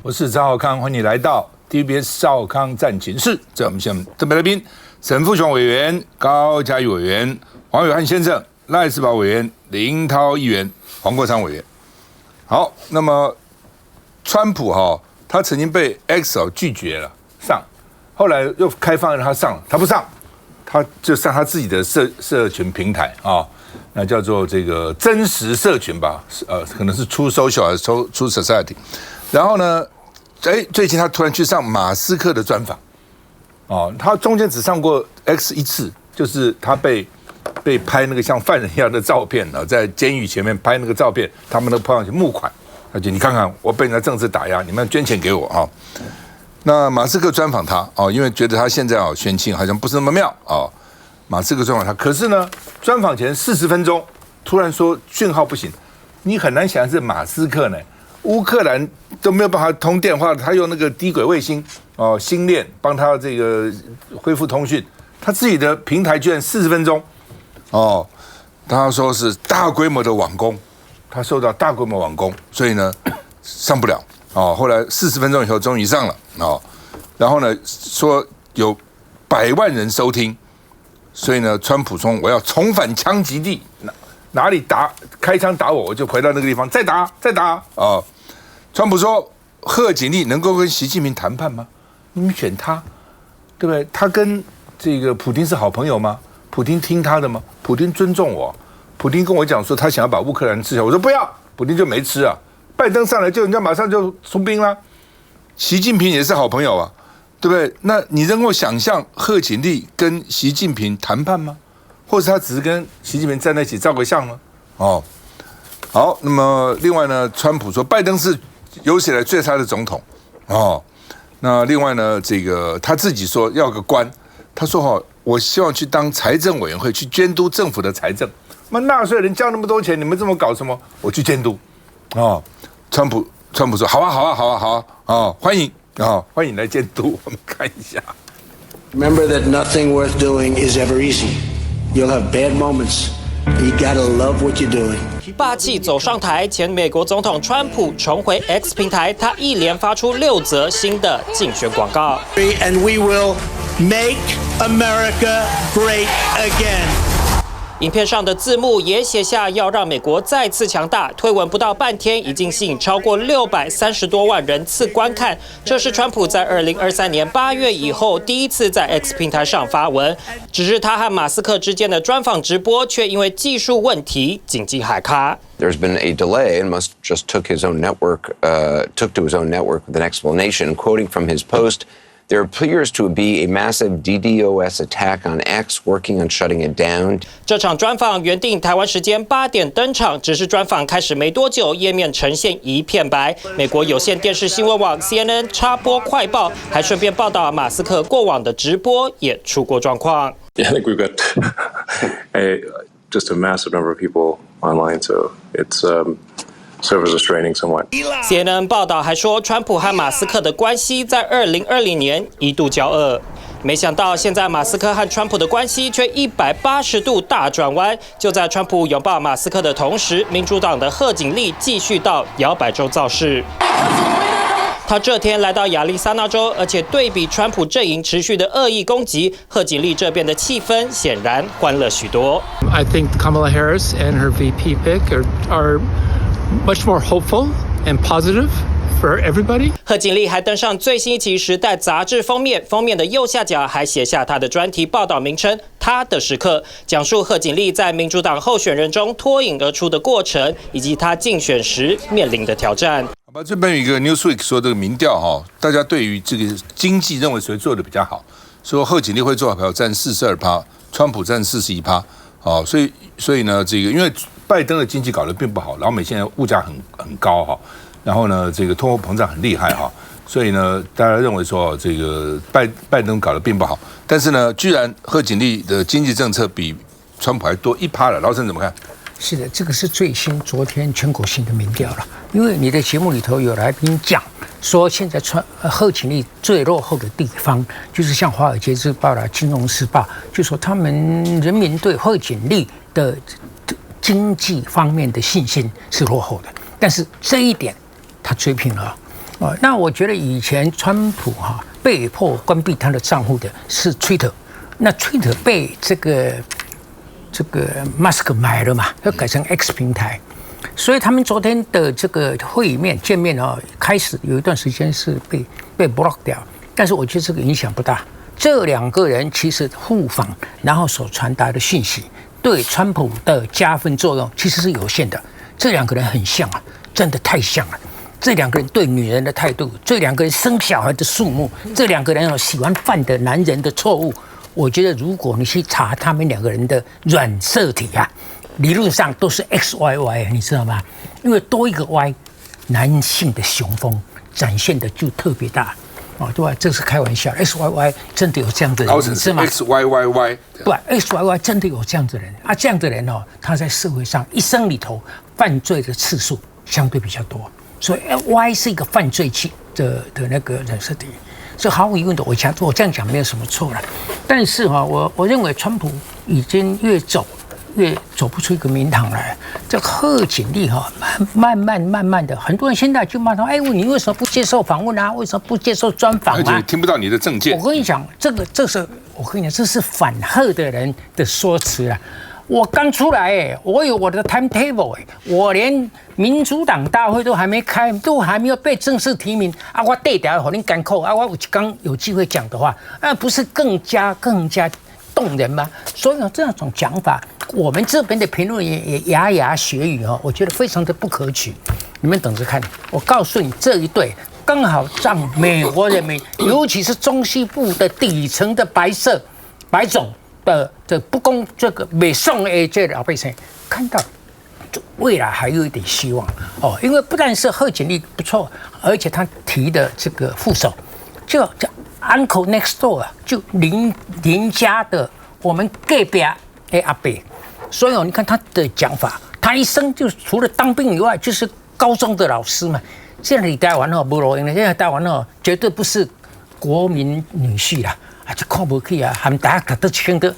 我是赵少康，欢迎你来到 TBS 赵少康战情室。这我们现在特别来宾，沈富雄委员、高嘉瑜委员、黄友汉先生、赖士葆委员、林涛议员、黄国昌委员。好，那么川普他曾经被 X 拒绝了上，后来又开放让他上，他不上，他就上他自己的社群平台那叫做这个真实社群吧，可能是 True Social 还是 True Society。然后呢，最近他突然去上马斯克的专访，他中间只上过 X 一次，就是他被拍那个像犯人一样的照片在监狱前面拍那个照片，他们都抛上去募款，而且你看看我被人家政治打压，你们捐钱给我那马斯克专访他因为觉得他现在选情好像不是那么妙马斯克专访他，可是呢，专访前40分钟突然说讯号不行，你很难想象是马斯克呢，乌克兰都没有办法通电话，他用那个低轨卫星星链帮他这个恢复通讯，他自己的平台居然40分钟他说是大规模的网攻，他受到大规模网攻，所以呢上不了后来40分钟以后终于上了然后呢说有100万人收听。所以呢，川普说我要重返枪击地，哪里开枪打我，我就回到那个地方再打川普说，贺锦丽能够跟习近平谈判吗？你们选他，对不对？他跟这个普丁是好朋友吗？普丁听他的吗？普丁尊重我，普丁跟我讲说他想要把乌克兰吃下，我说不要，普丁就没吃啊。拜登上来就人家马上就出兵了，习近平也是好朋友啊。对不对？那你能够想象贺锦丽跟习近平谈判吗？或者他只是跟习近平站在一起照个相吗？好，那么另外呢，川普说拜登是有史以来最差的总统那另外呢，这个他自己说要个官，他说我希望去当财政委员会，去监督政府的财政。那纳税人交那么多钱，你们这么搞什么？我去监督川普说好啊，欢迎。欢迎来监督，我们看一下。Remember that nothing worth doing is ever easy. You'll have bad moments. You gotta love what you're doing. 霸气走上台，前美国总统川普重回 X 平台，他一连发出6则新的竞选广告。And we will make America great again. 影片上的字幕也写下要让美国再次强大，推文不到半天已经吸引超过630多万人次观看。这是川普在2023年8月以后第一次在 X 平台上发文，只是他和马斯克之间的专访直播却因为技术问题紧急海卡。There's been a delay, and Musk just took to his own network with an explanation, quoting from his post.There appears to be a massive DDoS attack on X, working on shutting it down. 这场专访原定台湾时间8点登场，只是专访开始没多久，页面呈现一片白。美国有线电视新闻网 CNN 插播快报，还顺便报道马斯克过往的直播也出过状况。Yeah, I think we've got just a massive number of people online, so it's.Servers are straining somewhat. CNN 报道还说，川普和马斯克的关系在2020年一度交恶，没想到现在马斯克和川普的关系却180度大转弯。就在川普拥抱马斯克的同时，民主党的贺锦丽继续到摇摆州造势。他这天来到亚利桑那州，而且对比川普阵营持续的恶意攻击，贺锦丽这边的气氛显然欢乐许多。I think Kamala Harris and her VP pick are much more hopeful and positive for everybody. 贺锦丽还登上最新一期《时代》杂志封面，封面的右下角还写下她的专题报道名称《她的时刻》，讲述贺锦丽在民主党候选人中脱颖而出的过程，以及她竞选时面临的挑战。好吧，这边有一个 Newsweek 说这个民调大家对于这个经济认为谁做的比较好，说贺锦丽会做好票占42%，川普占41%。所以呢，这个因为拜登的经济搞得并不好，老美现在物价很高然后呢，这个通货膨胀很厉害所以呢，大家认为说这个拜登搞得并不好，但是呢，居然贺锦丽的经济政策比川普还多1%了，老沈怎么看？是的，这个是最新昨天全国性的民调了。因为你的节目里头有来宾讲说，现在贺锦丽最落后的地方，就是像《华尔街日报》啦、《金融时报》，就说他们人民对贺锦丽的经济方面的信心是落后的。但是这一点他追平了那我觉得以前川普被迫关闭他的账户的是 Twitter， 那 Twitter 被这个 Musk 买了嘛，要改成 X 平台，所以他们昨天的这个会议见面开始有一段时间是被 block 掉，但是我觉得这个影响不大。这两个人其实互访，然后所传达的讯息，对川普的加分作用其实是有限的。这两个人很像啊，真的太像了。这两个人对女人的态度，这两个人生小孩的数目，这两个人喜欢犯的男人的错误，我觉得如果你去查他们两个人的染色体理论上都是 XYY， 你知道吗？因为多一个 Y， 男性的雄风展现的就特别大。对吧？这是开玩笑 ，XYY 真的有这样的人，是吗 ？XYYY 不 ，XYY 真的有这样的人啊！这样的人他在社会上一生里头犯罪的次数相对比较多，所以 Y 是一个犯罪期的那个染色体，所以毫无疑问的，我这样讲没有什么错了。但是我认为川普已经越走不出一个名堂来。这贺锦丽慢慢的，很多人现在就骂他，你为什么不接受访问啊？为什么不接受专访啊？而且听不到你的政见。我跟你讲，这是反贺的人的说辞啊。我刚出来我有我的 timetable 我连民主党大会都还没开，都还没有被正式提名啊！我对调好你赶扣啊！我刚有机会讲的话，不是更加动人吗？所以这种讲法，我们这边的评论也牙牙学语我觉得非常的不可取。你们等着看，我告诉你，这一对刚好让美国人民，尤其是中西部的底层的白种的不公，这个美宋这老百姓看到未来还有一点希望因为不但是贺锦丽不错，而且他提的这个副手就叫 Uncle Next Door 就邻家的我们隔壁阿伯，所以你看他的讲法，他一生就除了当兵以外，就是高中的老师嘛。现在你台湾没路用了，现在台湾绝对不是国民女婿啦，就看不起啊，他们大家都签个，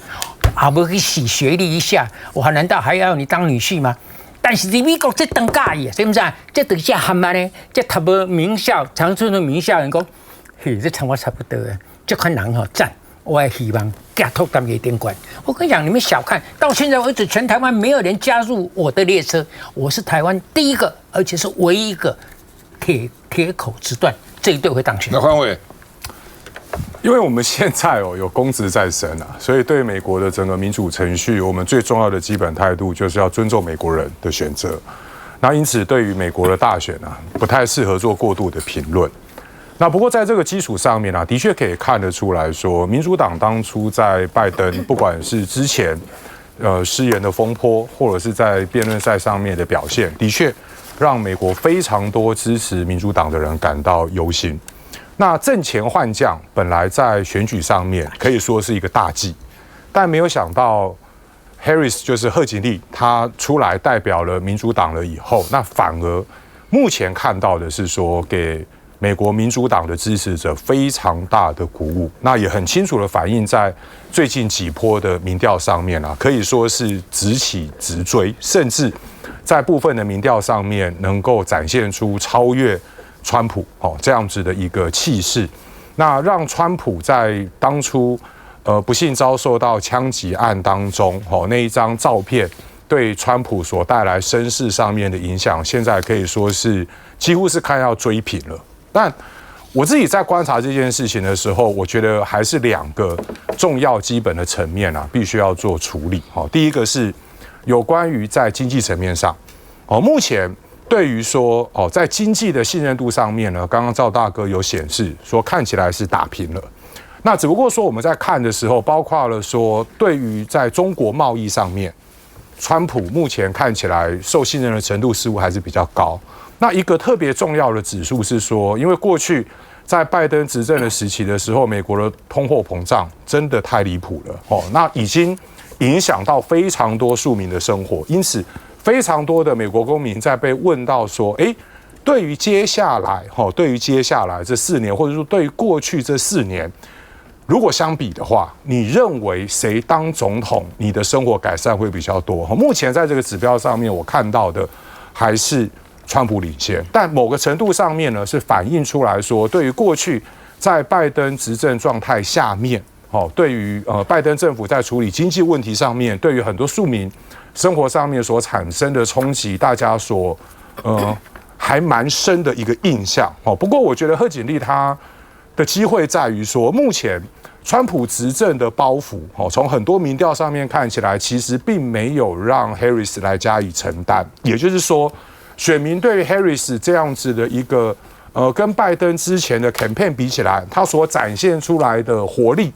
还不去洗学历一下，我难道还要你当女婿吗？但是在美国这当介意，是不是？这等下他们呢，这读无名校，长春的名校人讲。这跟我差不多这款人赞，我也希望加脱他们一点关。我跟你讲，你们小看，到现在为止，全台湾没有人加入我的列车，我是台湾第一个，而且是唯一一个铁口直断这一队会当选。那欢伟，因为我们现在有公职在身所以对美国的整个民主程序，我们最重要的基本态度就是要尊重美国人的选择。那因此，对于美国的大选不太适合做过度的评论。那不过在这个基础上面的确可以看得出来说，民主党当初在拜登不管是之前失言的风波，或者是在辩论赛上面的表现，的确让美国非常多支持民主党的人感到忧心。那阵前换将本来在选举上面可以说是一个大忌，但没有想到 Harris 就是贺锦丽，她出来代表了民主党了以后，那反而目前看到的是说给美国民主党的支持者非常大的鼓舞，那也很清楚的反映在最近几波的民调上面可以说是直起直追，甚至在部分的民调上面能够展现出超越川普这样子的一个气势，那让川普在当初不幸遭受到枪击案当中那一张照片对川普所带来声势上面的影响，现在可以说是几乎是看要追平了。但我自己在观察这件事情的时候，我觉得还是两个重要基本的层面必须要做处理。第一个是有关于在经济层面上，目前对于说在经济的信任度上面呢，刚刚赵大哥有显示说看起来是打平了。那只不过说我们在看的时候，包括了说对于在中国贸易上面，川普目前看起来受信任的程度似乎还是比较高。那一个特别重要的指数是说，因为过去在拜登执政的时期的时候，美国的通货膨胀真的太离谱了那已经影响到非常多庶民的生活，因此非常多的美国公民在被问到说，对于接下来这4年，或者说对于过去这4年，如果相比的话，你认为谁当总统，你的生活改善会比较多？目前在这个指标上面，我看到的还是川普领先，但某个程度上面呢，是反映出来说，对于过去在拜登执政状态下面，对于拜登政府在处理经济问题上面，对于很多庶民生活上面所产生的冲击，大家所还蛮深的一个印象。不过我觉得贺锦丽他的机会在于说，目前川普执政的包袱，从很多民调上面看起来，其实并没有让 Harris 来加以承担。也就是说，选民对于 Harris 这样子的一个跟拜登之前的 campaign 比起来，他所展现出来的活力，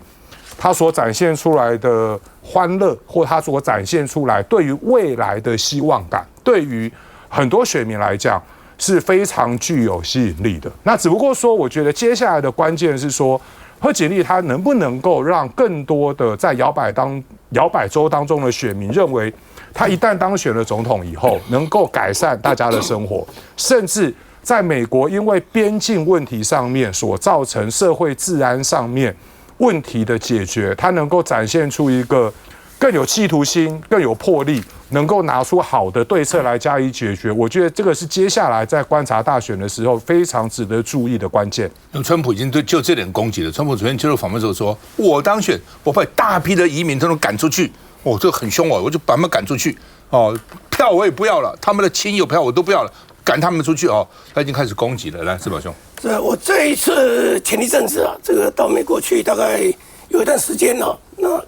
他所展现出来的欢乐，或他所展现出来对于未来的希望感，对于很多选民来讲是非常具有吸引力的。那只不过说，我觉得接下来的关键是说，贺锦丽他能不能够让更多的在摇摆州当中的选民认为，他一旦当选了总统以后，能够改善大家的生活，甚至在美国因为边境问题上面所造成社会治安上面问题的解决，他能够展现出一个更有企图心、更有魄力，能够拿出好的对策来加以解决。我觉得这个是接下来在观察大选的时候非常值得注意的关键。因为川普已经就这点攻击了。川普昨天接受访问的时候说：“我当选，我把大批的移民都能赶出去。哦，这个很凶哦，我就把他们赶出去。哦，票我也不要了，他们的亲友票我都不要了，赶他们出去哦。”他已经开始攻击了。来，志宝兄，我这一次前一阵子啊，这个到美国去大概有一段时间了，那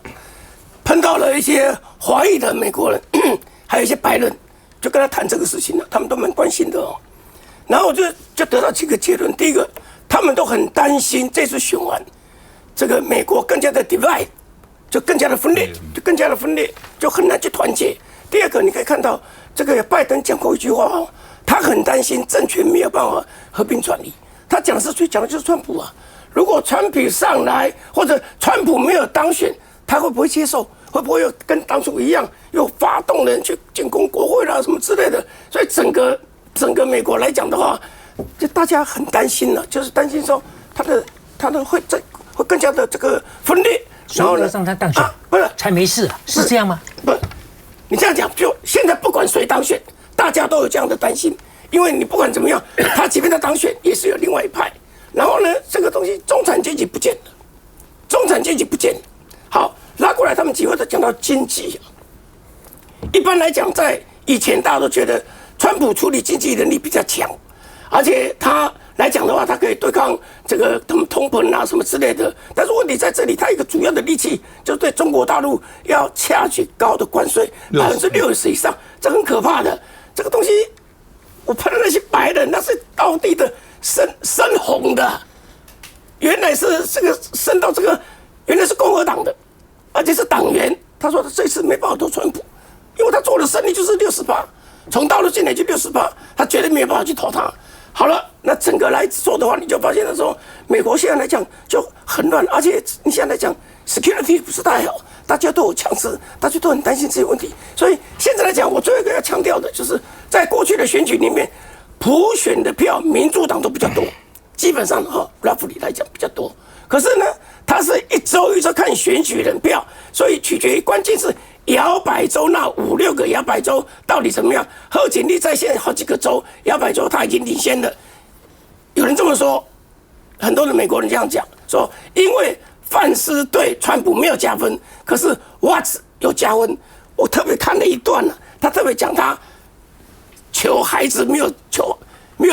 碰到了一些华裔的美国人，还有一些白人，就跟他谈这个事情了，他们都蛮关心的哦。然后我就得到几个结论：第一个，他们都很担心这次选完，这个美国更加的 divide， 就更加的分裂，就很难去团结。第二个，你可以看到这个拜登讲过一句话哦，他很担心政权没有办法和平转移。他讲的就是川普啊。如果川普上来，或者川普没有当选，他会不会接受？会不会又跟当初一样，又发动人去进攻国会啦什么之类的？所以整个美国来讲的话，就大家很担心了，就是担心说他的会更加的这个分裂。然后呢，让他当选不是才没事啊？是这样吗？不，你这样讲，就现在不管谁当选，大家都有这样的担心，因为你不管怎么样，他即便他当选，也是有另外一派。然后呢，这个东西中产阶级不见了，好，拉过来，他们几位都讲到经济。一般来讲，在以前大家都觉得川普处理经济能力比较强，而且他来讲的话，他可以对抗这个他们通膨啊什么之类的。但是问题在这里，他一个主要的利器就是对中国大陆要掐取高的关税，60%以上，这很可怕的。这个东西，我碰到那些白人，那是道地的深红的，原来是这个升到这个，原来是共和党的，而且是党员。他说他这次没办法投川普，因为他做的生意就是60%，从大陆进来就60%，他绝对没有办法去投他。好了，那整个来说的话，你就发现的时候，美国现在来讲就很乱，而且你现在来讲 security 不是太好，大家都有枪支，大家都很担心这些问题。所以现在来讲，我最后一个要强调的就是，在过去的选举里面，普选的票民主党都比较多，基本上roughly来讲比较多。可是呢，它是一周一周看选举人票，所以取决于关键是摇摆州那5-6个摇摆州到底怎么样。贺锦丽在现在好几个州摇摆州他已经领先了。有人这么说，很多的美国人这样讲，说因为范斯对川普没有加分，可是 Watts 有加分。我特别看了一段呢，他特别讲他求孩子没有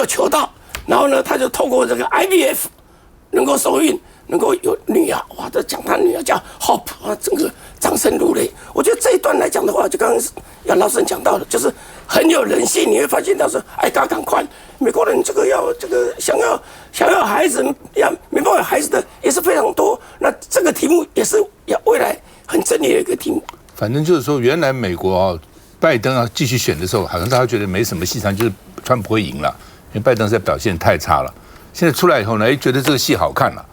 求到，然后呢，他就透过这个 IVF 能够受孕。能够有女儿，哇！他讲他女儿叫 Hope 啊，整个掌声如雷。我觉得这一段来讲的话，就刚刚杨老师讲到的，就是很有人性。你会发现到说，哎，赶快，美国人这个想要孩子，没办法孩子的也是非常多。那这个题目也是要未来很争议的一个题目。反正就是说，原来美国拜登继续选的时候，好像大家觉得没什么戏场，就是川普会赢了，因为拜登在表现太差了。现在出来以后呢，觉得这个戏好看了。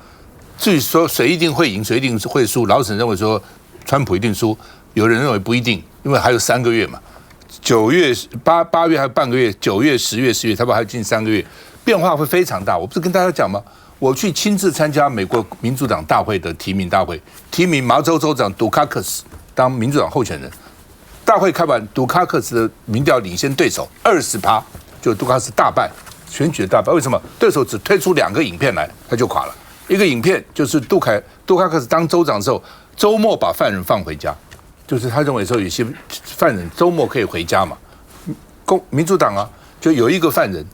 至于说谁一定会赢，谁一定会输，老沈认为说川普一定输，有人认为不一定，因为还有3个月嘛，9月、8月还有半个月，9月、10月、10月，差不多还有近3个月，变化会非常大。我不是跟大家讲吗？我去亲自参加美国民主党大会的提名大会，提名麻州州长杜卡克斯当民主党候选人。大会开完，杜卡克斯的民调领先对手20%，就杜卡斯大败，选举的大败。为什么？对手只推出2个影片来，他就垮了。一个影片就是杜卡克斯当州长的时候，周末把犯人放回家，就是他认为说有些犯人周末可以回家嘛。民主党啊，就有一个犯人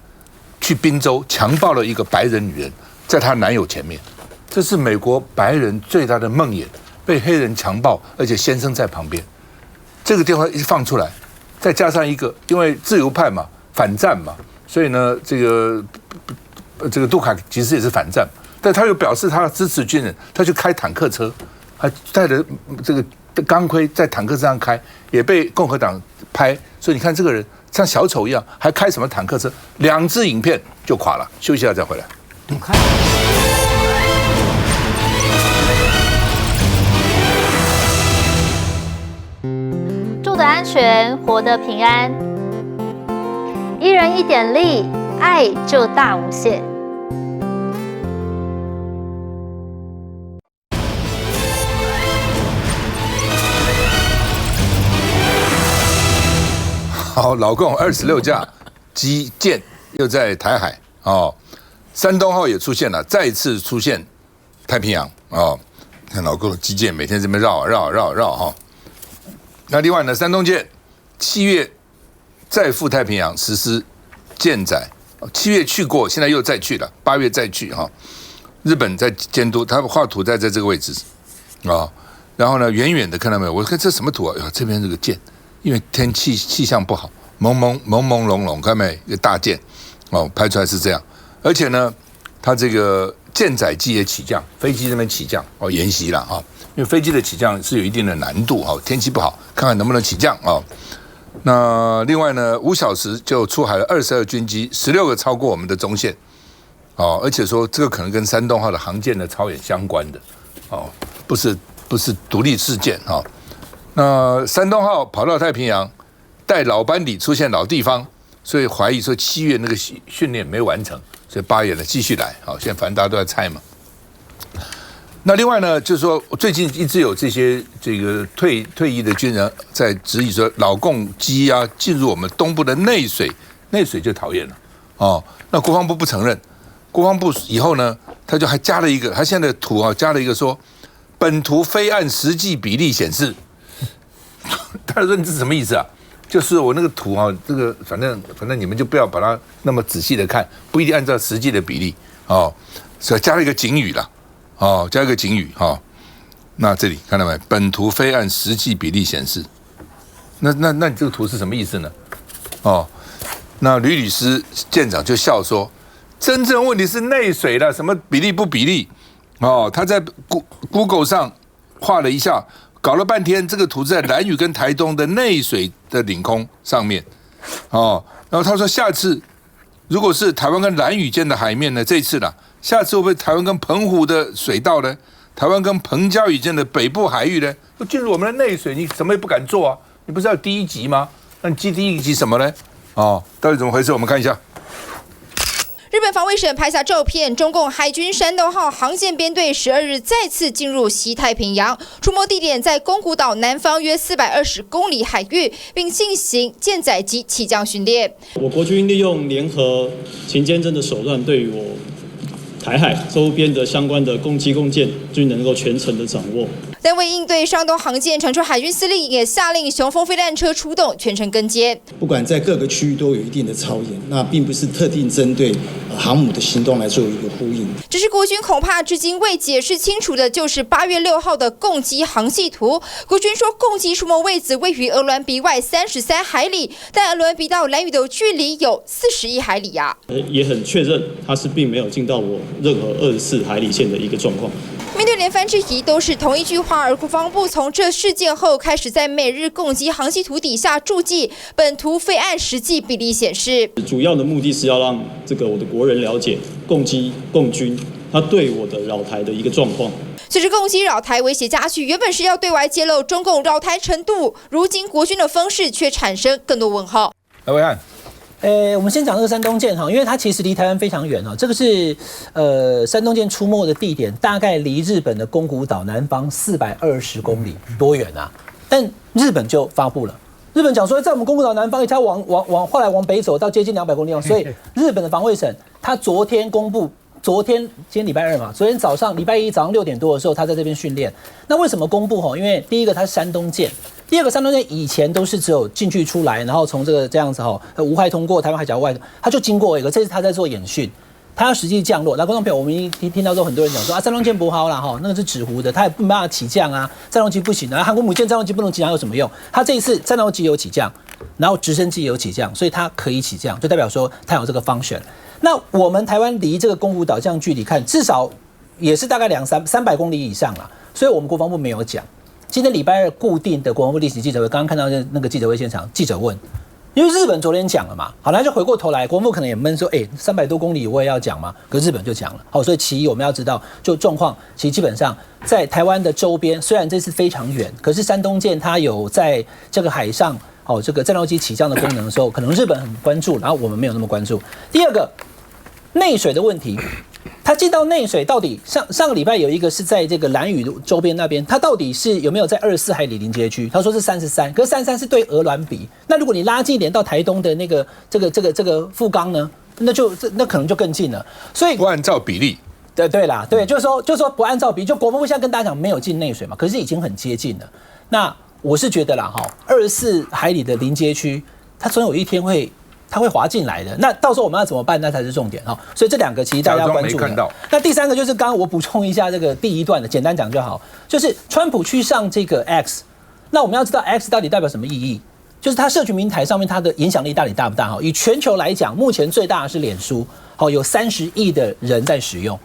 去宾州强暴了一个白人女人，在她男友前面，这是美国白人最大的梦魇，被黑人强暴，而且先生在旁边。这个电话一放出来，再加上一个，因为自由派嘛，反战嘛，所以呢，这个杜卡其实也是反战，但他又表示他支持军人，他去开坦克车，还带着这个钢盔在坦克车上开，也被共和党拍。所以你看这个人像小丑一样，还开什么坦克车？2支影片就垮了。休息一下再回来。住得安全，活得平安。一人一点力，爱就大无限。好，老共26架基舰又在台海哦，山东号也出现了，再次出现太平洋哦。看老共的基舰每天这边绕哈。那另外呢，山东舰7月再赴太平洋实施舰载，7月去过，现在又再去了，8月再去哈。日本在监督，他画图在这个位置啊。然后呢，远远的看到没有？我看这什么图啊？这边这个舰。因为气象不好，朦胧，看没一个大舰哦，拍出来是这样。而且呢，它这个舰载机也起降，飞机那边起降哦，研习了啊。因为飞机的起降是有一定的难度哦，天气不好，看看能不能起降哦。那另外呢，5小时就出海了22军机，16个超过我们的中线哦，而且说这个可能跟山东号的航舰的操演相关的哦，不是独立事件哦。那山东号跑到太平洋，带老班底出现老地方，所以怀疑说7月那个训练没完成，所以8月呢继续来。好，现在反正大家都在猜嘛。那另外呢，就是说最近一直有这些这个退役的军人在质疑说，老共机啊进入我们东部的内水就讨厌了哦。那国防部不承认，国防部以后呢，他就还加了一个，他现在的图啊加了一个说，本图非按实际比例显示。他说：“这是什么意思啊？就是我那个图啊，这个反正你们就不要把它那么仔细的看，不一定按照实际的比例哦。所以加了一个警语了哦，加一个警语哈、哦。那这里看到没？本图非按实际比例显示。那你这个图是什么意思呢？哦，那吕律师舰长就笑说，真正问题是内水了，什么比例不比例？哦，他在 Google 上画了一下。”搞了半天，这个图在兰屿跟台东的内水的领空上面，哦，然后他说下次如果是台湾跟兰屿间的海面呢，这次啦，下次会不会台湾跟澎湖的水道呢？台湾跟澎嘉屿间的北部海域呢？都进入我们的内水，你什么也不敢做啊？你不是要第一级吗？那你记第一级什么呢？哦，到底怎么回事？我们看一下。日本防卫省拍下照片，中共海军山东号航舰编队12日再次进入西太平洋，出没地点在宫古岛南方约420公里海域，并进行舰载机起降训练。我国军利用联合勤监侦的手段，对于我台海周边的相关的攻击共舰，均能够全程的掌握。但为应对山东航舰，传出海军司令也下令雄风飞弹车出动，全程跟监。不管在各个区域都有一定的操演，那并不是特定针对航母的行动来做一个呼应。只是国军恐怕至今未解释清楚的，就是8月6号的共机航迹图。国军说，共机出没位置位于鹅銮鼻外33海里，但鹅銮鼻到兰屿的距离有41海里呀。也很确认，它是并没有进到我任何24海里线的一个状况。面对连番质疑，都是同一句话。而国防部从这事件后开始在美日共机航迹图底下注记，本图非按实际比例显示。主要的目的是要让我的国人了解共机共军它对我的扰台的一个状况。随着共机扰台威胁加剧，原本是要对外揭露中共扰台程度，如今国军的方式却产生更多问号。来，伟汉。我们先讲这个山东舰哈，因为它其实离台湾非常远哦。这个是山东舰出没的地点，大概离日本的宫古岛南方420公里，多远啊？但日本就发布了，日本讲说在我们宫古岛南方，它后来往北走到接近200公里，所以日本的防卫省他昨天公布。今天礼拜二嘛，昨天早上礼拜一早上6点多的时候，他在这边训练。那为什么公布？因为第一个它是山东舰，第二个山东舰以前都是只有进去出来，然后从这样子无害通过台湾海峡外，他就经过一个，这是他在做演训，他要实际降落。那观众朋友，我们一听到之后，很多人讲说山东舰不好啦那个是纸糊的，他也没办法起降啊，战斗机不行啊，韩国母舰战斗机不能起降有什么用？他这一次战斗机有起降，然后直升机有起降，所以它可以起降，就代表说它有这个function。那我们台湾离这个宫古岛这样距离看，至少也是大概300公里以上啦，所以我们国防部没有讲。今天礼拜二固定的国防部例行记者会，刚刚看到那个记者会现场，记者问，因为日本昨天讲了嘛，好，那就回过头来，国防部可能也闷说，300多公里我也要讲嘛，可是日本就讲了，好，所以其一我们要知道，就状况其实基本上在台湾的周边，虽然这次非常远，可是山东舰它有在这个海上。这个战斗机起降的功能的时候，可能日本很关注，然后我们没有那么关注。第二个，内水的问题，它进到内水到底上个礼拜有一个是在这个兰屿周边那边，它到底是有没有在24海里临界区？他说是33，可是33是对鹅銮比。那如果你拉近一点到台东的那个这个富冈呢，那可能就更近了。所以不按照比例。对啦，对，就是说不按照比例，就国防部现在跟大家讲没有进内水嘛，可是已经很接近了。那我是觉得啦，24海里的临街区，它总有一天它会滑进来的。那到时候我们要怎么办？那才是重点所以这两个其实大家要关注的。那第三个就是刚刚我补充一下这个第一段的，简单讲就好，就是川普去上这个 X， 那我们要知道 X 到底代表什么意义？就是它社群平台上面它的影响力到底大不大？以全球来讲，目前最大的是脸书，有30亿的人在使用。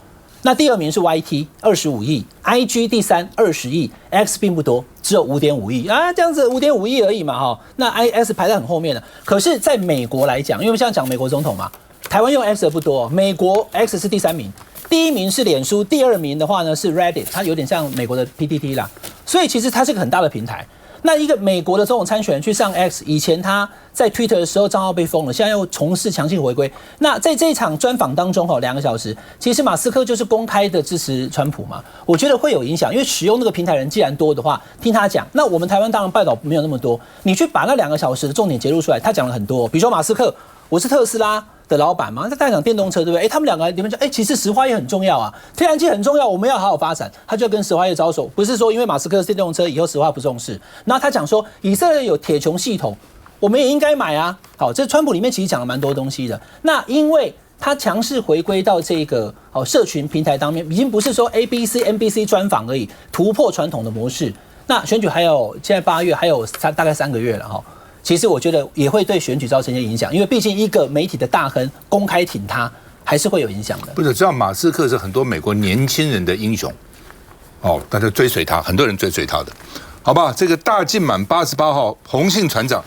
那第二名是 YT 25亿 ，IG 第3 20亿 ，X 并不多，只有5.5亿啊，这样子5.5亿而已嘛那 X 排在很后面的。可是在美国来讲，因为我们现在讲美国总统嘛，台湾用 X 的不多，美国 X 是第3名，第1名是脸书，第2名的话呢是 Reddit， 它有点像美国的 PTT 啦，所以其实它是个很大的平台。那一个美国的总统参选人去上 X， 以前他在 Twitter 的时候账号被封了，现在又从事强行回归。那在这一场专访当中2个小时，其实马斯克就是公开的支持川普嘛，我觉得会有影响，因为使用那个平台人既然多的话，听他讲，那我们台湾当然报道没有那么多，你去把那2个小时的重点截录出来，他讲了很多，比如说马斯克，我是特斯拉的老板嘛，在大讲电动车，对不对？他们2个里面讲，其实石化业很重要啊，天然气很重要，我们要好好发展。他就跟石化业招手，不是说因为马斯克是电动车，以后石化不重视。然后他讲说，以色列有铁穹系统，我们也应该买啊。好，这川普里面其实讲了蛮多东西的。那因为他强势回归到这个社群平台当面，已经不是说 ABC、NBC 专访而已，突破传统的模式。那选举还有现在8月还有大概3个月了其实我觉得也会对选举造成一些影响，因为毕竟一个媒体的大亨公开挺他，还是会有影响的。不是，知道马斯克是很多美国年轻人的英雄，大家追随他，很多人追随他的，好吧？这个大进满88号洪姓船长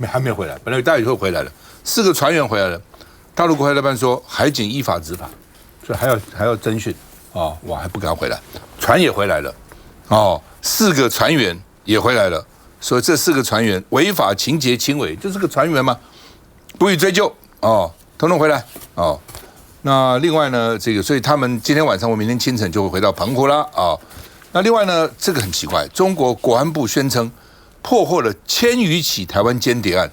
还没回来，本来大家以后回来了，4个船员回来了，大陆国海办说海警依法执法，所以还要侦讯我还不敢回来，船也回来了，4个船员也回来了。所以这4个船员违法情节轻微，就是个船员嘛，不予追究统统回来那另外呢，所以他们今天晚上或明天清晨就会回到澎湖啦那另外呢，这个很奇怪，中国国安部宣称破获了1000余起台湾间谍案，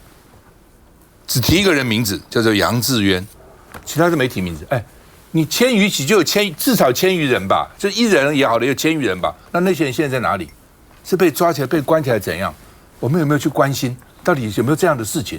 只提一个人名字，叫做杨志渊，其他是没提名字。你1000余起就有至少1000余人吧，就1人也好的有1000余人吧，那些人现在在哪里？是被抓起来、被关起来怎样？我们有没有去关心，到底有没有这样的事情？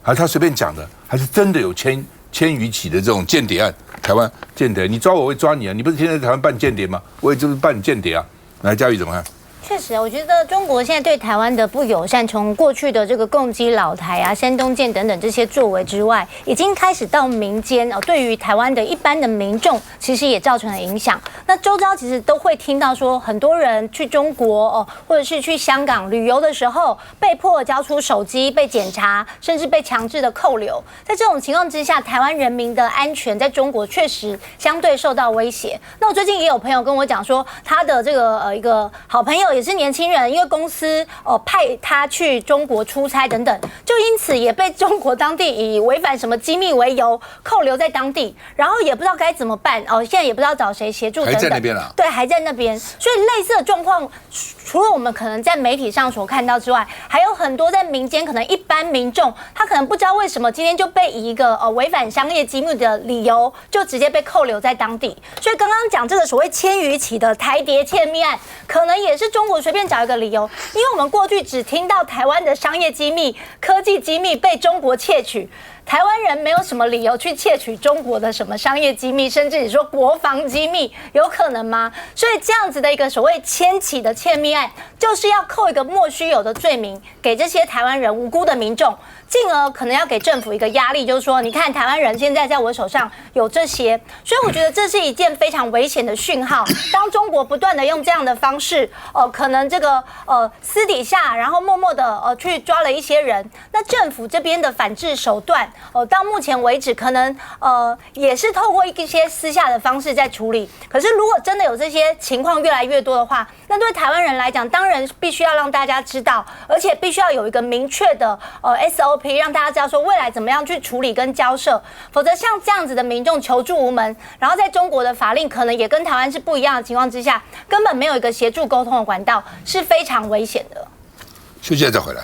还是他随便讲的？还是真的有1000余起的这种间谍案？台湾间谍，你抓我会抓你啊！你不是天天在台湾办间谍吗？我也就是办间谍啊！来，嘉瑜怎么看？确实，我觉得中国现在对台湾的不友善，从过去的这个攻击老台啊、山东舰等等这些作为之外，已经开始到民间对于台湾的一般的民众，其实也造成了影响。那周遭其实都会听到说，很多人去中国或者是去香港旅游的时候，被迫交出手机被检查，甚至被强制的扣留。在这种情况之下，台湾人民的安全在中国确实相对受到威胁。那我最近也有朋友跟我讲说，他的这个一个好朋友。也是年轻人，因为公司派他去中国出差等等，就因此也被中国当地以违反什么机密为由扣留在当地，然后也不知道该怎么办现在也不知道找谁协助等等。还在那边啊？对，还在那边。所以类似的状况，除了我们可能在媒体上所看到之外，还有很多在民间可能一般民众他可能不知道为什么今天就被以一个违反商业机密的理由就直接被扣留在当地。所以刚刚讲这个所谓千余起的台谍窃密案，可能也是中国随便找一个理由，因为我们过去只听到台湾的商业机密、科技机密被中国窃取。台湾人没有什么理由去窃取中国的什么商业机密，甚至你说国防机密，有可能吗？所以这样子的一个所谓千起的窃密案，就是要扣一个莫须有的罪名给这些台湾人无辜的民众，进而可能要给政府一个压力，就是说，你看台湾人现在在我手上有这些，所以我觉得这是一件非常危险的讯号。当中国不断的用这样的方式，可能这个私底下，然后默默的去抓了一些人，那政府这边的反制手段。到目前为止，可能也是透过一些私下的方式在处理。可是如果真的有这些情况越来越多的话，那对台湾人来讲，当然必须要让大家知道，而且必须要有一个明确的SOP， 让大家知道说未来怎么样去处理跟交涉。否则像这样子的民众求助无门，然后在中国的法令可能也跟台湾是不一样的情况之下，根本没有一个协助沟通的管道，是非常危险的。休息再回来。